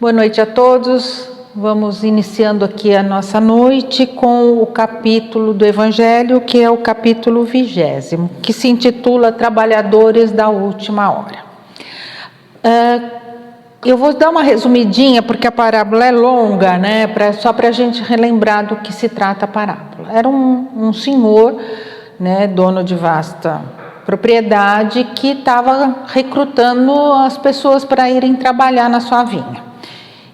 Boa noite a todos. Vamos iniciando aqui a nossa noite com o capítulo do Evangelho, que é o capítulo 20º, que se intitula Trabalhadores da Última Hora. Eu vou dar uma resumidinha, porque a parábola é longa, né? Só para a gente relembrar do que se trata a parábola. Era um senhor, né, dono de vasta propriedade, que estava recrutando as pessoas para irem trabalhar na sua vinha.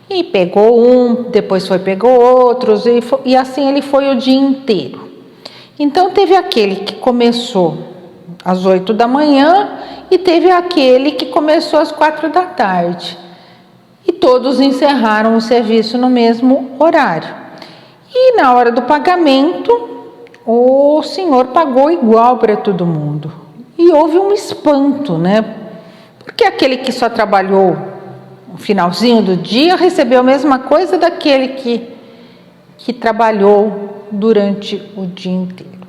E pegou depois pegou outros, e assim ele foi o dia inteiro. Então teve aquele que começou às 8 da manhã e teve aquele que começou às 4 da tarde. E todos encerraram o serviço no mesmo horário. E na hora do pagamento, o senhor pagou igual para todo mundo. E houve um espanto, né? Porque aquele que só trabalhou no finalzinho do dia recebeu a mesma coisa daquele que trabalhou durante o dia inteiro.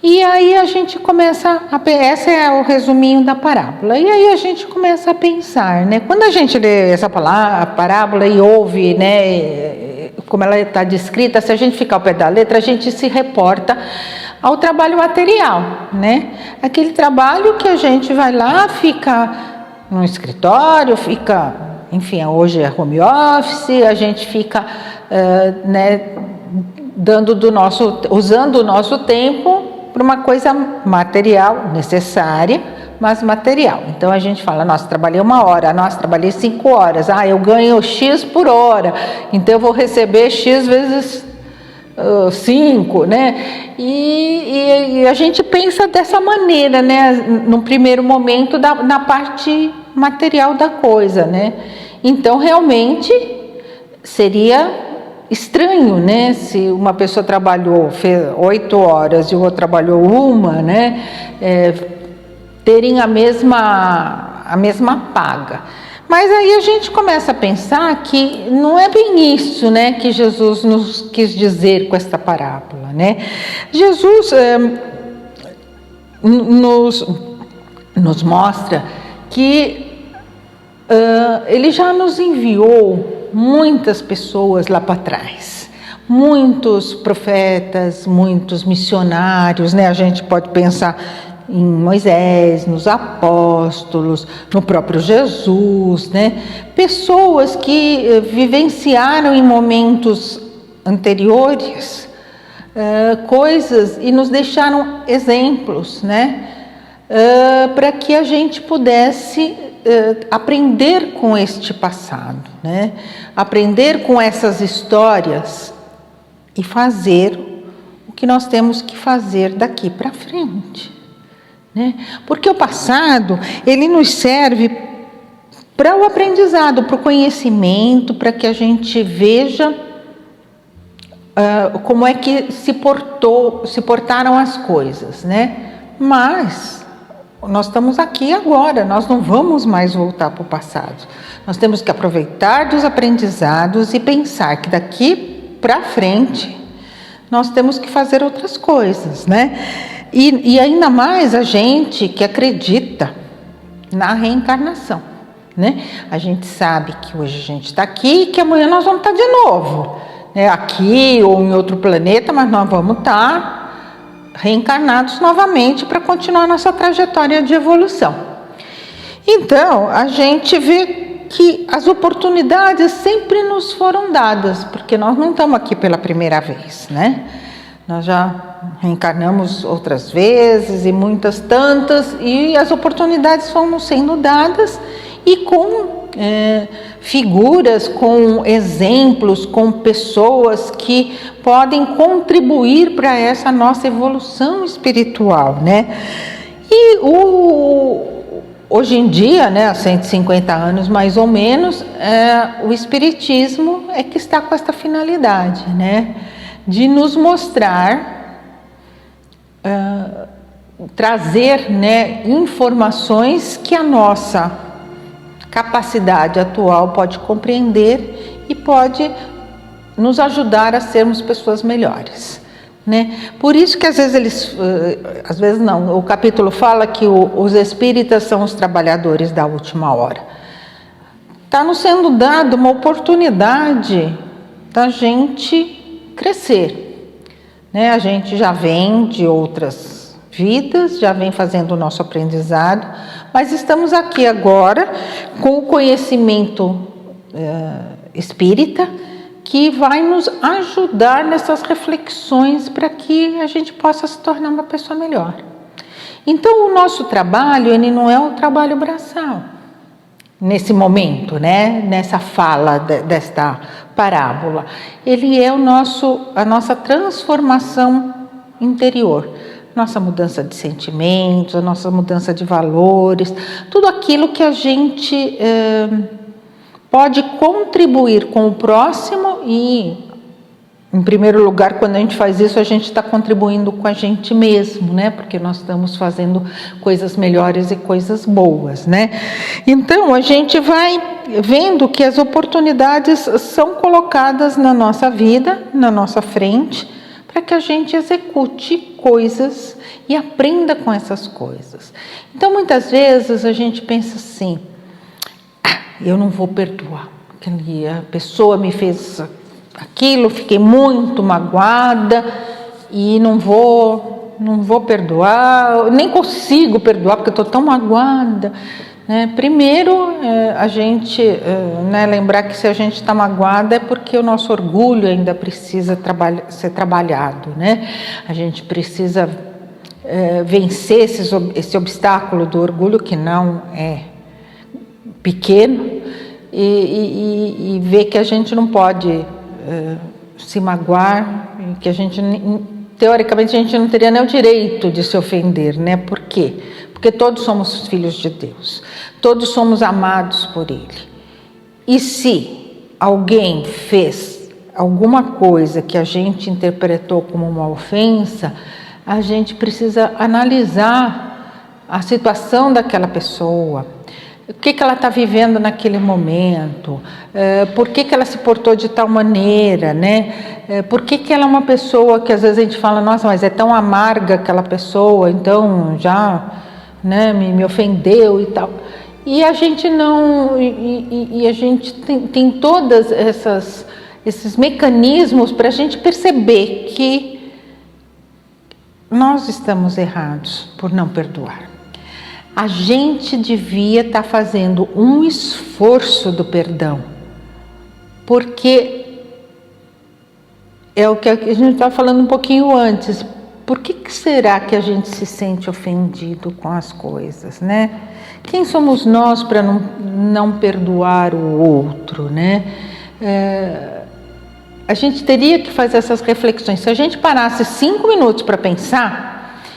E aí a gente começa esse é o resuminho da parábola. E aí a gente começa a pensar, né? Quando a gente lê essa parábola e ouve, né, como ela está descrita, se a gente ficar ao pé da letra, a gente se reporta ao trabalho material, né? Aquele trabalho que a gente vai lá, fica no escritório, enfim, hoje é home office, a gente fica, né, usando o nosso tempo para uma coisa material, necessária, mas material. Então a gente fala, nossa, trabalhei 1 hora, nossa, trabalhei 5 horas, eu ganho X por hora, então eu vou receber X vezes 5, né? E a gente pensa dessa maneira, né? No primeiro momento, na parte material da coisa, né? Então, realmente, seria estranho, né? Se uma pessoa fez 8 horas e o outro trabalhou 1, né? Terem a mesma paga. Mas aí a gente começa a pensar que não é bem isso, né, que Jesus nos quis dizer com esta parábola, né? Jesus nos mostra que ele já nos enviou muitas pessoas lá para trás, muitos profetas, muitos missionários, né? A gente pode pensar em Moisés, nos apóstolos, no próprio Jesus, né? Pessoas que vivenciaram em momentos anteriores coisas e nos deixaram exemplos, né? Para que a gente pudesse aprender com este passado, né? Aprender com essas histórias e fazer o que nós temos que fazer daqui para frente. Né? Porque o passado, ele nos serve para o aprendizado, para o conhecimento, para que a gente veja como é que se portaram as coisas, né? Mas nós estamos aqui agora, nós não vamos mais voltar para o passado. Nós temos que aproveitar dos aprendizados e pensar que daqui para frente nós temos que fazer outras coisas, né? E ainda mais a gente que acredita na reencarnação, né? A gente sabe que hoje a gente está aqui e que amanhã nós vamos estar de novo, né? Aqui ou em outro planeta, mas nós vamos estar reencarnados novamente para continuar nossa trajetória de evolução. Então, a gente vê que as oportunidades sempre nos foram dadas, porque nós não estamos aqui pela primeira vez, né? Nós já reencarnamos outras vezes e muitas tantas, e as oportunidades foram sendo dadas e com figuras, com exemplos, com pessoas que podem contribuir para essa nossa evolução espiritual, né? E hoje em dia, né, há 150 anos mais ou menos, o Espiritismo é que está com esta finalidade, né? De nos mostrar, trazer, né, informações que a nossa capacidade atual pode compreender e pode nos ajudar a sermos pessoas melhores, né? Por isso que às vezes não, o capítulo fala que os espíritas são os trabalhadores da última hora. está nos sendo dada uma oportunidade da gente crescer, né? A gente já vem de outras vidas, já vem fazendo o nosso aprendizado, mas estamos aqui agora com o conhecimento espírita, que vai nos ajudar nessas reflexões para que a gente possa se tornar uma pessoa melhor. Então, o nosso trabalho, ele não é um trabalho braçal, nesse momento, né? Nessa fala desta parábola. Ele é a nossa transformação interior, nossa mudança de sentimentos, a nossa mudança de valores, tudo aquilo que a gente pode contribuir com o próximo e, em primeiro lugar, quando a gente faz isso, a gente está contribuindo com a gente mesmo, né? Porque nós estamos fazendo coisas melhores e coisas boas, né? Então, a gente vai vendo que as oportunidades são colocadas na nossa vida, na nossa frente, para que a gente execute coisas e aprenda com essas coisas. Então, muitas vezes a gente pensa assim: eu não vou perdoar, porque a pessoa me fez aquilo, fiquei muito magoada e não vou perdoar, nem consigo perdoar porque estou tão magoada, né? Primeiro, a gente lembrar que se a gente está magoada é porque o nosso orgulho ainda precisa ser trabalhado, né? A gente precisa vencer esse obstáculo do orgulho, que não é pequeno, e ver que a gente não pode se magoar, que a gente, teoricamente, a gente não teria nem o direito de se ofender, né? Por quê? Porque todos somos filhos de Deus, todos somos amados por Ele. E se alguém fez alguma coisa que a gente interpretou como uma ofensa, a gente precisa analisar a situação daquela pessoa, o que ela está vivendo naquele momento, por que ela se portou de tal maneira, né? Por que ela é uma pessoa que às vezes a gente fala: nossa, mas é tão amarga aquela pessoa, então já, né, me ofendeu e tal. E a gente não, e a gente tem todas esses mecanismos para a gente perceber que nós estamos errados por não perdoar. A gente devia estar fazendo um esforço do perdão, porque é o que a gente estava falando um pouquinho antes. Por que será que a gente se sente ofendido com as coisas, né? Quem somos nós para não perdoar o outro, né? A gente teria que fazer essas reflexões. Se a gente parasse 5 minutos para pensar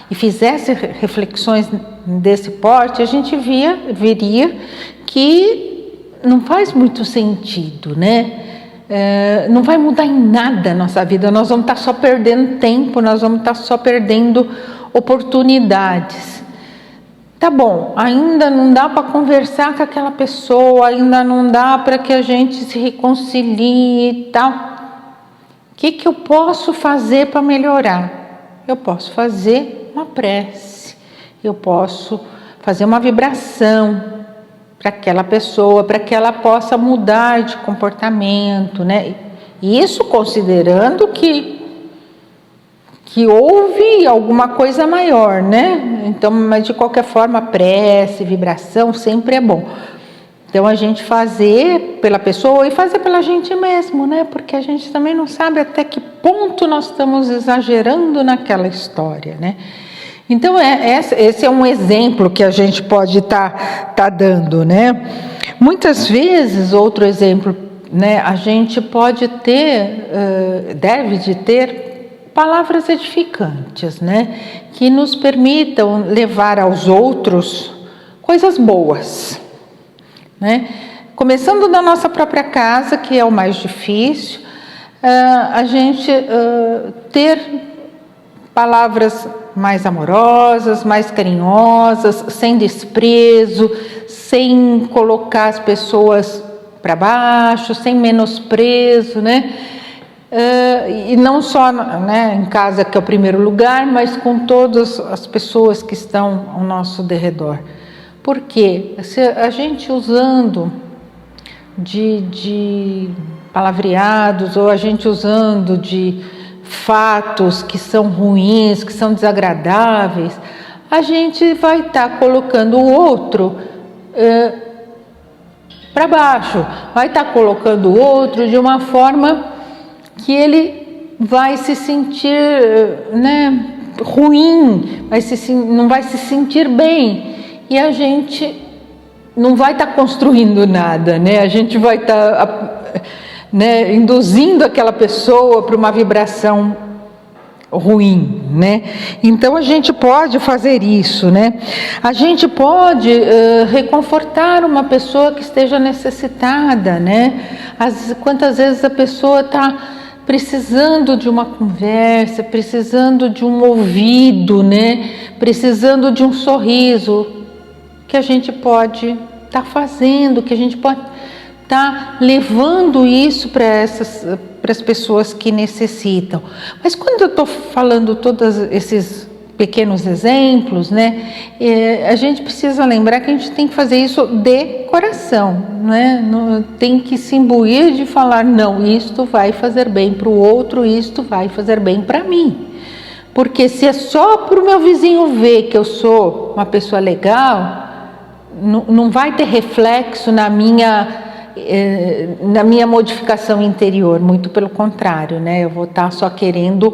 e fizesse reflexões desse porte, a gente veria que não faz muito sentido, né? Não vai mudar em nada a nossa vida, nós vamos estar só perdendo tempo, nós vamos estar só perdendo oportunidades. Tá bom, ainda não dá para conversar com aquela pessoa, ainda não dá para que a gente se reconcilie e tal. O que eu posso fazer para melhorar? Eu posso fazer uma prece, eu posso fazer uma vibração para aquela pessoa, para que ela possa mudar de comportamento, né? Isso considerando que houve alguma coisa maior, né? Então, mas de qualquer forma, prece, vibração sempre é bom. Então, a gente fazer pela pessoa e fazer pela gente mesmo, né? Porque a gente também não sabe até que ponto nós estamos exagerando naquela história, né? Então, esse é um exemplo que a gente pode tá dando, né? Muitas vezes, outro exemplo, né? A gente pode ter, deve de ter palavras edificantes, né? Que nos permitam levar aos outros coisas boas, né? Começando da nossa própria casa, que é o mais difícil, a gente ter palavras mais amorosas, mais carinhosas, sem desprezo, sem colocar as pessoas para baixo, sem menosprezo, né? E não só, né, em casa, que é o primeiro lugar, mas com todas as pessoas que estão ao nosso derredor. Porque se a gente usando de palavreados, ou a gente usando de fatos que são ruins, que são desagradáveis, a gente vai estar colocando o outro para baixo, vai estar colocando o outro de uma forma que ele vai se sentir, né, ruim, não vai se sentir bem, e a gente não vai estar construindo nada, né? A gente vai estar, né, induzindo aquela pessoa para uma vibração ruim, né? Então a gente pode fazer isso, né? A gente pode reconfortar uma pessoa que esteja necessitada, né? Quantas vezes a pessoa está precisando de uma conversa, precisando de um ouvido, né? Precisando de um sorriso, que a gente pode estar fazendo, que a gente pode estar levando isso para as pessoas que necessitam. Mas quando eu estou falando todos esses pequenos exemplos, né, a gente precisa lembrar que a gente tem que fazer isso de coração, né? Não, tem que se imbuir de falar, não, isto vai fazer bem para o outro, isto vai fazer bem para mim. Porque se é só para o meu vizinho ver que eu sou uma pessoa legal, não vai ter reflexo na minha modificação interior, muito pelo contrário, né? Eu vou estar só querendo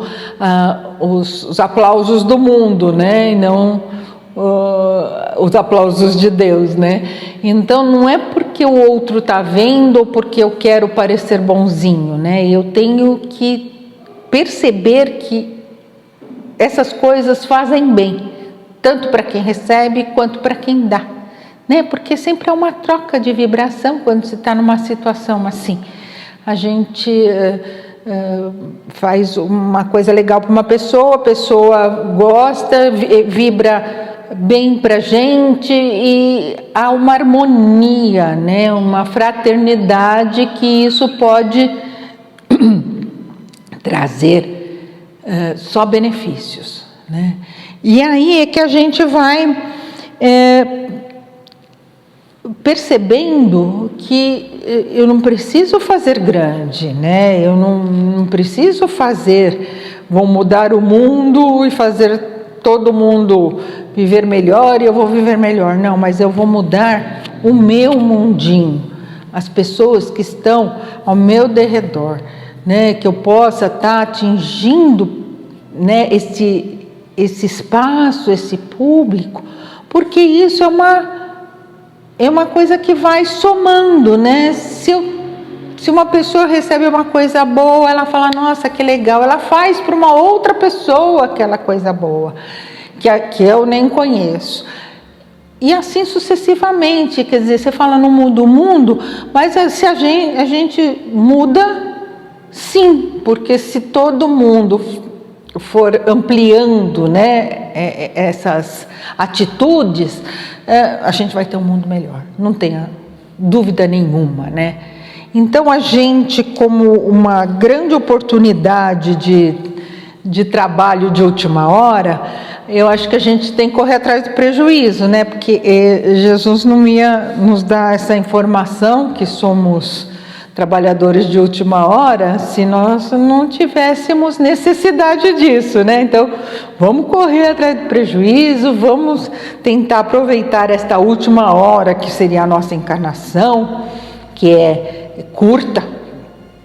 os aplausos do mundo, né? E não os aplausos de Deus, né? Então não é porque o outro está vendo ou porque eu quero parecer bonzinho, né? Eu tenho que perceber que essas coisas fazem bem, tanto para quem recebe quanto para quem dá, né? Porque sempre é uma troca de vibração quando se está numa situação assim. A gente faz uma coisa legal para uma pessoa, a pessoa gosta, vibra bem para a gente, e há uma harmonia, né? Uma fraternidade que isso pode trazer só benefícios, né? E aí é que a gente vai percebendo que eu não preciso fazer grande, né? Eu não preciso vou mudar o mundo e fazer todo mundo viver melhor e eu vou viver melhor. Não, mas eu vou mudar o meu mundinho, as pessoas que estão ao meu derredor, né? Que eu possa estar atingindo, né, esse espaço, esse público, porque isso é uma coisa que vai somando, né? Se uma pessoa recebe uma coisa boa, ela fala, nossa, que legal, ela faz para uma outra pessoa aquela coisa boa, que eu nem conheço. E assim sucessivamente, quer dizer, você fala, não muda o mundo, mas se a gente muda, sim, porque se todo mundo for ampliando, né, essas atitudes, a gente vai ter um mundo melhor, não tenha dúvida nenhuma, né? Então a gente, como uma grande oportunidade de trabalho de última hora, eu acho que a gente tem que correr atrás do prejuízo, né? Porque Jesus não ia nos dar essa informação que somos trabalhadores de última hora se nós não tivéssemos necessidade disso, né? Então, vamos correr atrás do prejuízo, vamos tentar aproveitar esta última hora, que seria a nossa encarnação, que é curta,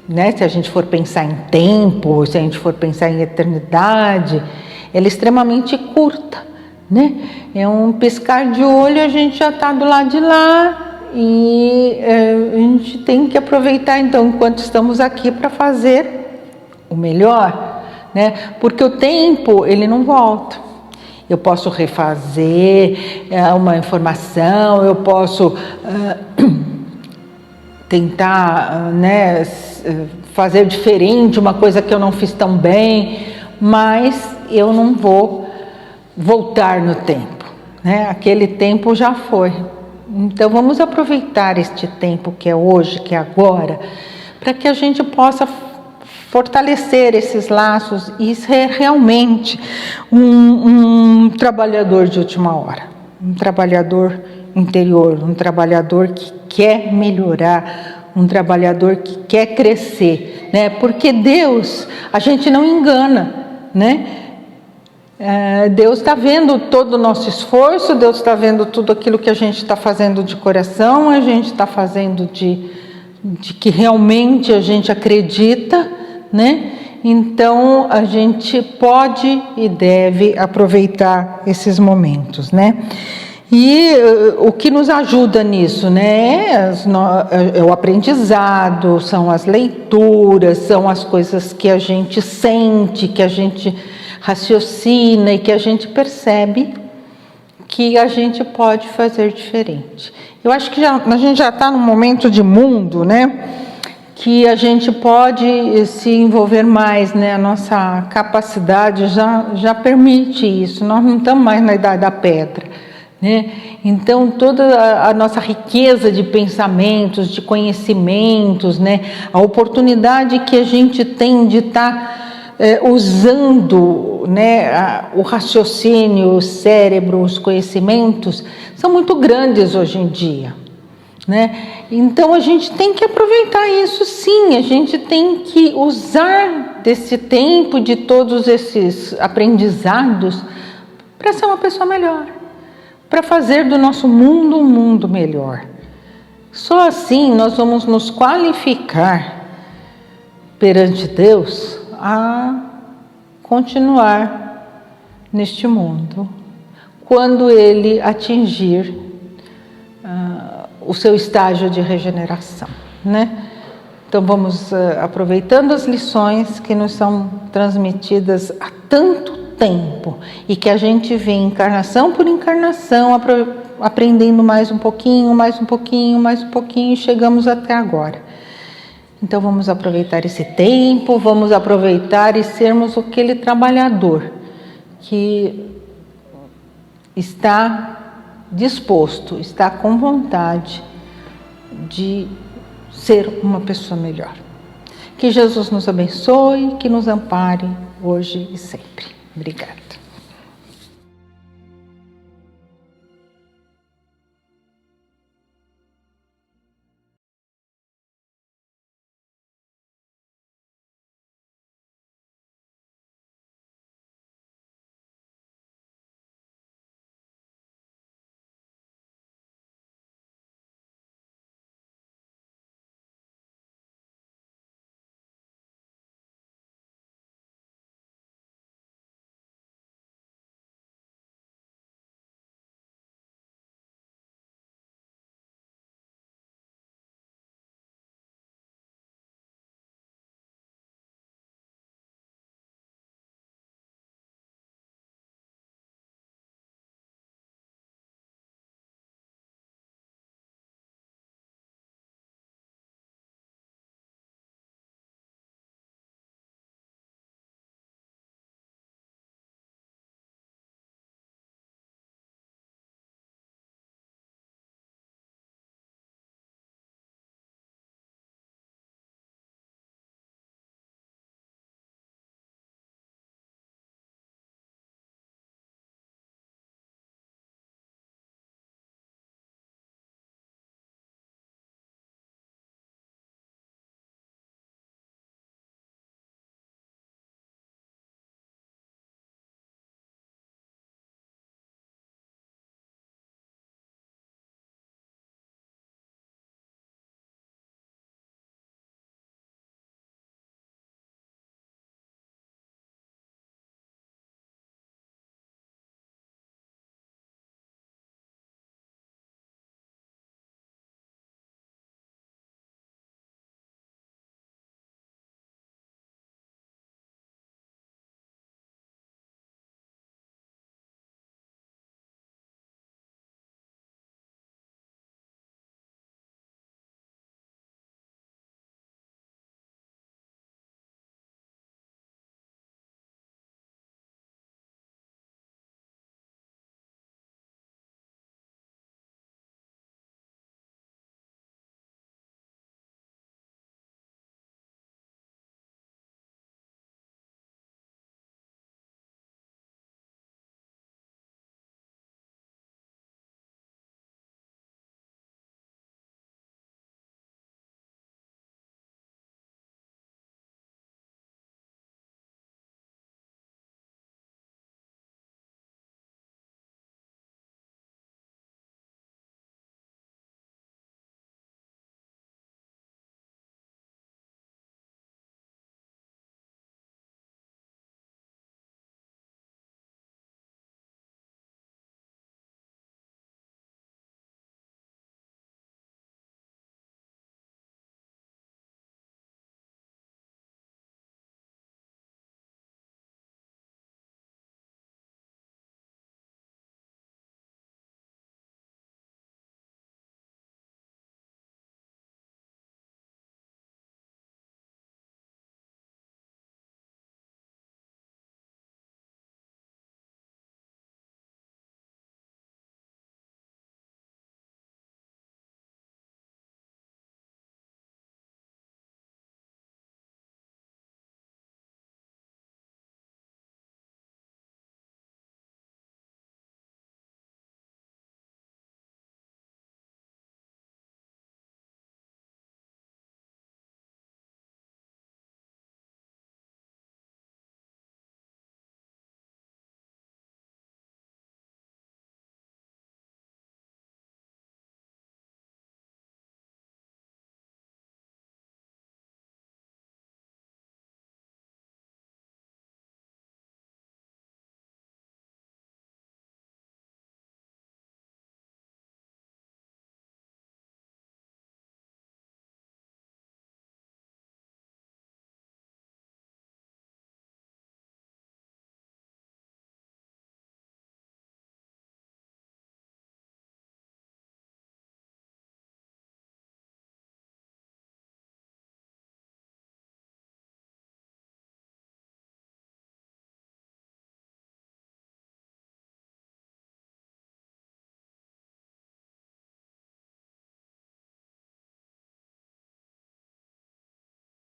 né? Se a gente for pensar em tempo, se a gente for pensar em eternidade, ela é extremamente curta, né? É um piscar de olho, a gente já está do lado de lá. E a gente tem que aproveitar, então, enquanto estamos aqui, para fazer o melhor, né? Porque o tempo, ele não volta. Eu posso refazer uma informação, eu posso tentar, né, fazer diferente, uma coisa que eu não fiz tão bem, mas eu não vou voltar no tempo, né? Aquele tempo já foi. Então, vamos aproveitar este tempo que é hoje, que é agora, para que a gente possa fortalecer esses laços e ser realmente um trabalhador de última hora, um trabalhador interior, um trabalhador que quer melhorar um trabalhador que quer crescer, né? Porque Deus, a gente não engana, né? Deus está vendo todo o nosso esforço, Deus está vendo tudo aquilo que a gente está fazendo de coração, a gente está fazendo de que realmente a gente acredita, né? Então a gente pode e deve aproveitar esses momentos, né? E o que nos ajuda nisso, né? É o aprendizado, são as leituras, são as coisas que a gente sente, que a gente raciocina e que a gente percebe que a gente pode fazer diferente. Eu acho que a gente já está num momento de mundo, né? Que a gente pode se envolver mais, né? A nossa capacidade já permite isso, nós não estamos mais na idade da pedra, né? Então toda a nossa riqueza de pensamentos, de conhecimentos, né? A oportunidade que a gente tem de estar usando, né, o raciocínio, o cérebro, os conhecimentos, são muito grandes hoje em dia, né? Então a gente tem que aproveitar isso, sim, a gente tem que usar desse tempo, de todos esses aprendizados, para ser uma pessoa melhor, para fazer do nosso mundo um mundo melhor. Só assim nós vamos nos qualificar perante Deus a continuar neste mundo, quando Ele atingir o seu estágio de regeneração, né? Então vamos aproveitando as lições que nos são transmitidas há tanto tempo e que a gente vê encarnação por encarnação, aprendendo mais um pouquinho, mais um pouquinho, mais um pouquinho, e chegamos até agora. Então vamos aproveitar esse tempo, vamos aproveitar e sermos aquele trabalhador que está disposto, está com vontade de ser uma pessoa melhor. Que Jesus nos abençoe, que nos ampare hoje e sempre. Obrigada.